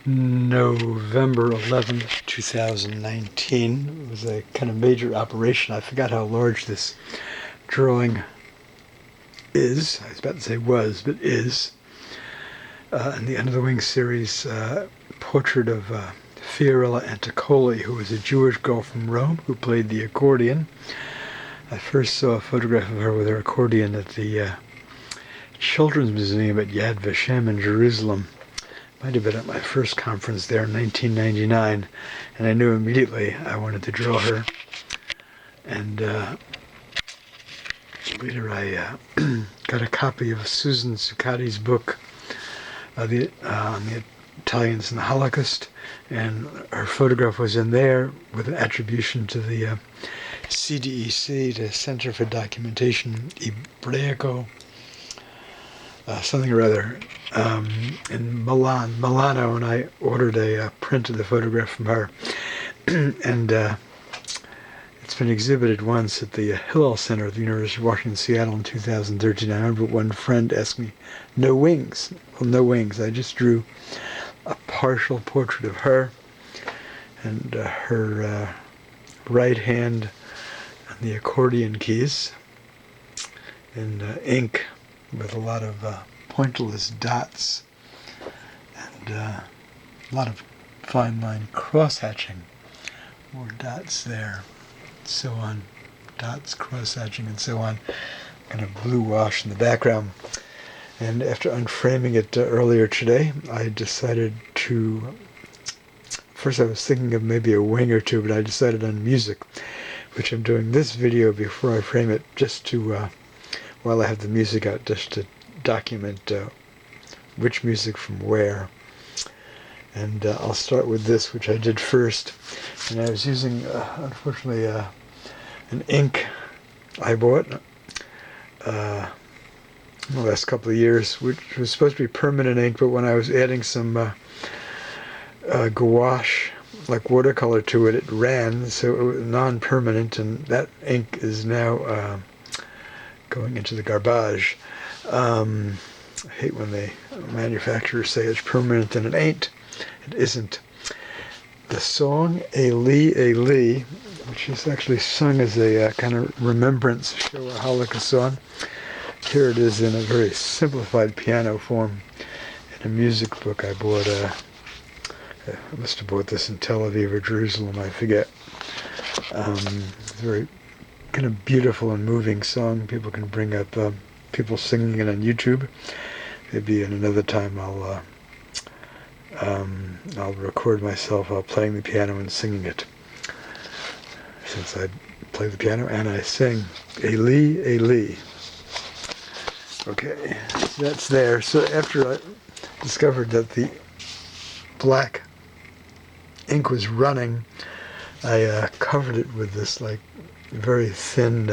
November 11th, 2019. It was a kind of major operation. I forgot how large this drawing is. I was about to say was, but is. In the Under the Wing series, portrait of Fiorella Anticoli, who was a Jewish girl from Rome who played the accordion. I first saw a photograph of her with her accordion at the Children's Museum at Yad Vashem in Jerusalem. Might have been at my first conference there in 1999, and I knew immediately I wanted to draw her. And later I got a copy of Susan Zuccotti's book on the Italians and the Holocaust, and her photograph was in there with an attribution to the CDEC, the Center for Documentation Ebraico, something or other, in Milano, and I ordered a print of the photograph from her. And it's been exhibited once at the Hillel Center at the University of Washington, Seattle in 2013. I remember one friend asked me, no wings? Well, no wings. I just drew a partial portrait of her and her right hand on the accordion keys in ink, with a lot of pointillist dots and a lot of fine line cross-hatching. More dots there, so on. Dots, cross-hatching, and so on. Kind of blue wash in the background. And after unframing it earlier today, I decided to... First I was thinking of maybe a wing or two, but I decided on music, which I'm doing this video before I frame it, just to... while I have the music out, just to document which music from where. And I'll start with this, which I did first. And I was using, unfortunately, an ink I bought the last couple of years, which was supposed to be permanent ink, but when I was adding some gouache, like watercolor to it, it ran, so it was non-permanent, and that ink is now going into the garbage. I hate when the manufacturers say it's permanent and it ain't. It isn't. The song Eli, Eli, which is actually sung as a kind of remembrance Shoah Holocaust song. Here it is in a very simplified piano form in a music book I bought. I must have bought this in Tel Aviv or Jerusalem, I forget. It's very kind of beautiful and moving song. People can bring up people singing it on YouTube. Maybe in another time I'll record myself playing the piano and singing it, since I play the piano and I sing Eli, Eli. Okay, so that's there. So after I discovered that the black ink was running, I covered it with this like very thin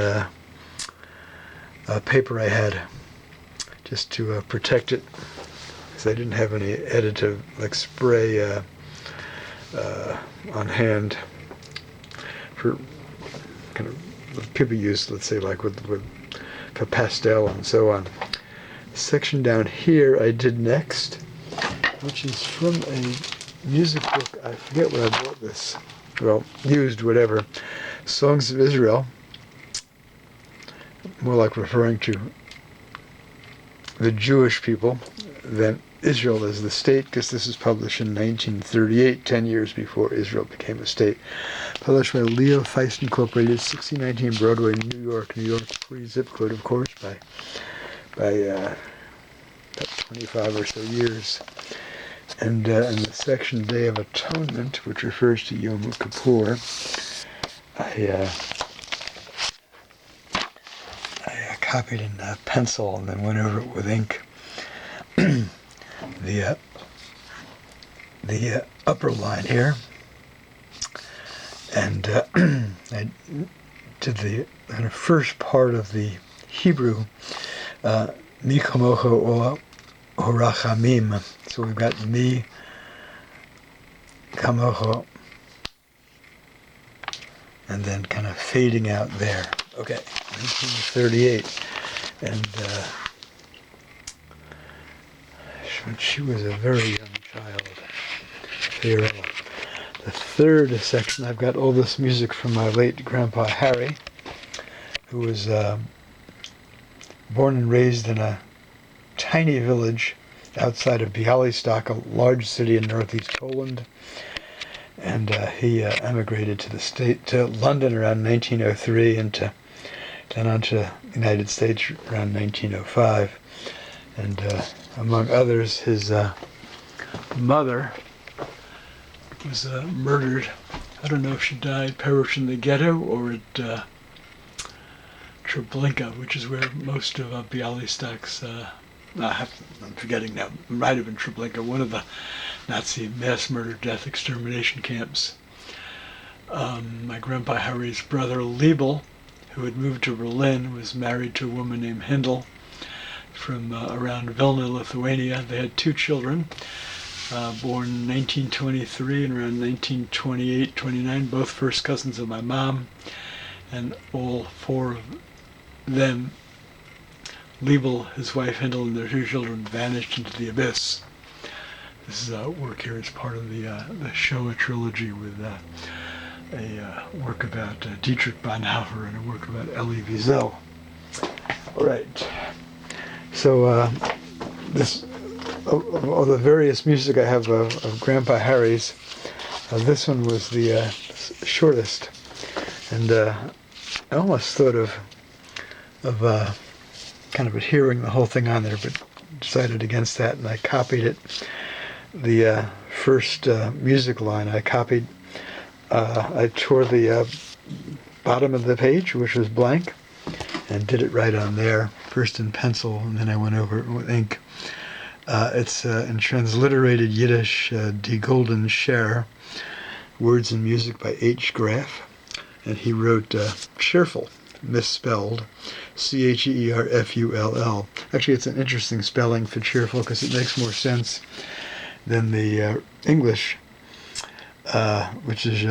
paper I had, just to protect it, because I didn't have any additive like spray on hand for kind of people use, let's say, like with for pastel and so on. The section down here I did next, which is from a music book. I forget where I bought this. Well, used, whatever. Songs of Israel, more like referring to the Jewish people than Israel as the state, because this is published in 1938, 10 years before Israel became a state. Published by Leo Feist Incorporated, 1619 Broadway, New York, free zip code, of course, by about 25 or so years. And in the section Day of Atonement, which refers to Yom Kippur, I copied in pencil and then went over it with ink. The upper line here, and I did the kind of first part of the Hebrew, Mi kamocho orachamim. So we've got Mi kamocho, and then kind of fading out there. Okay, 1938, and when she was a very young child, Fiorella. The third section, I've got all this music from my late Grandpa Harry, who was born and raised in a tiny village outside of Białystok, a large city in northeast Poland. And he emigrated to London around 1903 and then on to the United States around 1905. And among others, his mother was murdered. I don't know if she died, perished in the ghetto, or at Treblinka, which is where most of Białystok's, I'm forgetting now, it might have been Treblinka, one of the Nazi mass murder, death, extermination camps. My Grandpa Harry's brother, Liebel, who had moved to Berlin, was married to a woman named Hindel from around Vilna, Lithuania. They had 2 children, born in 1923 and around 1928-29, both first cousins of my mom, and all 4 of them, Liebel, his wife Hindel, and their 2 children vanished into the abyss. This work here is part of the Shoah trilogy with a work about Dietrich Bonhoeffer and a work about Elie Wiesel. All right. So this, of all the various music I have of Grandpa Harry's, this one was the shortest, and I almost thought of kind of adhering the whole thing on there, but decided against that, and I copied it. The first music line I copied, I tore the bottom of the page, which was blank, and did it right on there, first in pencil, and then I went over it with ink. It's in transliterated Yiddish, Die Golden Schere, words and music by H. Graff, and he wrote cheerful, misspelled, Cheerfull. Actually, it's an interesting spelling for cheerful because it makes more sense than the English, which is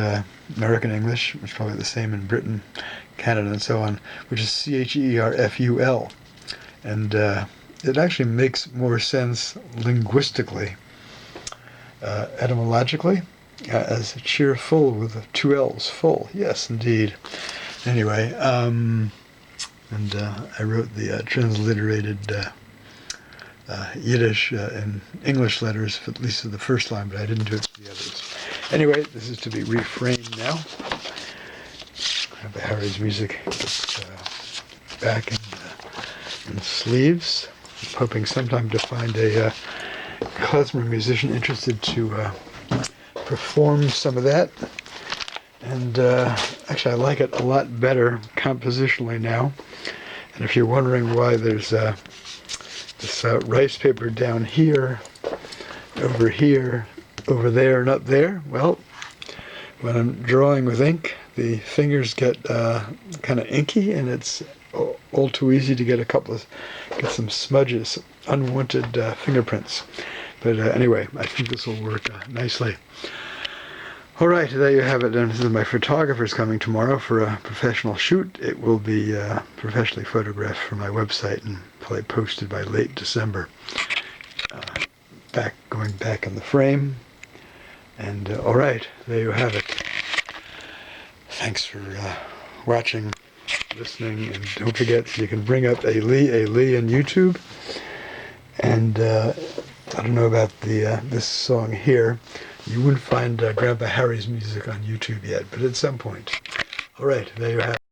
American English, which is probably the same in Britain, Canada, and so on, which is Cheerfull. And it actually makes more sense linguistically, etymologically, as cheerful with 2 L's, full. Yes, indeed. Anyway, and I wrote the transliterated Yiddish in English letters, at least for the first line, but I didn't do it for the others. Anyway, this is to be reframed now. Grandpa Harry's music back in sleeves. I'm hoping sometime to find a klezmer musician interested to perform some of that. And actually, I like it a lot better compositionally now. And if you're wondering why there's this rice paper down here, over there, and up there, well, when I'm drawing with ink, the fingers get kind of inky, and it's all too easy to get some smudges, unwanted fingerprints. But anyway, I think this will work nicely. All right, there you have it. And this is my photographer's coming tomorrow for a professional shoot. It will be professionally photographed for my website and probably posted by late December. Going back in the frame. And all right, there you have it. Thanks for watching, listening, and don't forget you can bring up a Lee on YouTube. And I don't know about this song here. You wouldn't find Grandpa Harry's music on YouTube yet, but at some point. All right, there you have it.